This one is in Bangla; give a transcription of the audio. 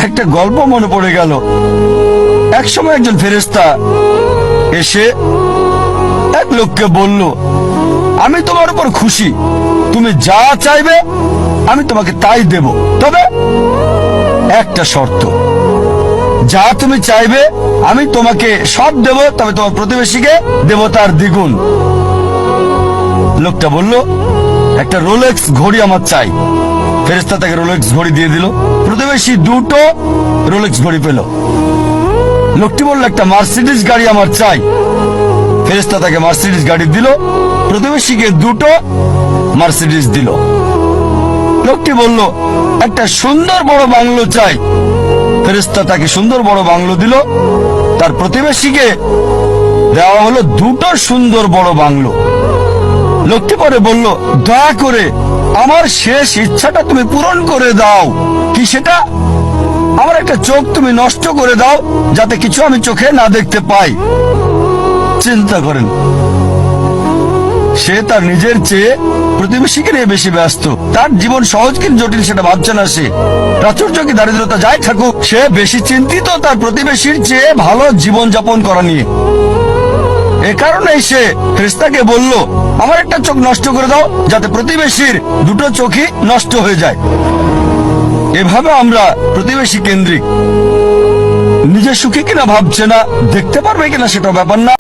একটা গল্প মনে পড়ে গেল। এক সময় একজন ফেরেশতা এসে এক লোককে বলল, আমি তোমার উপর খুশি, তুমি যা চাইবে আমি তোমাকে তাই দেব, তবে একটা শর্ত, যা তুমি চাইবে আমি তোমাকে সব দেব, তবে তোমার প্রতিবেশীকে দেব তার দ্বিগুণ। লোকটা বলল, একটা রোলেক্স ঘড়ি আমার চাই। ফেরেশতা তাকে রোলেক্স ঘড়ি দিয়ে দিল। প্রতিবেশী দুটো রোলেক্স ঘড়ি পেল। লোকটি বলল, একটা মার্সিডিজ গাড়ি আমার চাই। ফেরেশতা তাকে মার্সিডিজ গাড়ি দিল। প্রতিবেশীকে দুটো মার্সিডিজ দিল। লোকটি বলল, একটা সুন্দর বড় বাংলো চাই। ফেরেশতা তাকে সুন্দর বড় বাংলো দিল। তার প্রতিবেশীকে দেওয়া হলো দুটো সুন্দর বড় বাংলো। লোকটি পরে বলল, দয়া করে আমার শেষ ইচ্ছাটা তুমি পূরণ করে দাও। কি সেটা? আমার একটা চোখ তুমি নষ্ট করে দাও, যাতে কিছু আমি চোখে না দেখতে পাই। চিন্তা করেন, সে তার নিজের চেয়ে প্রতিবেশীকে নিয়ে বেশি ব্যস্ত। তার জীবন সহজ কিন্তু জটিল সেটা ভাবছে না সে। প্রাচুর্য কি দারিদ্রতা যাই থাকুক, সে বেশি চিন্তিত তার প্রতিবেশীর চেয়ে ভালো জীবন যাপন করা নিয়ে। এ কারণেই সে ফেরেশতাকে বলল, আমার একটা চোখ নষ্ট করে দাও, যাতে প্রতিবেশীর দুটো চোখই নষ্ট হয়ে যায়। এভাবে আমরা প্রতিবেশী কেন্দ্রিক। নিজে সুখী কিনা ভাবছে না, দেখতে পারবে কিনা সেটা ব্যাপার না।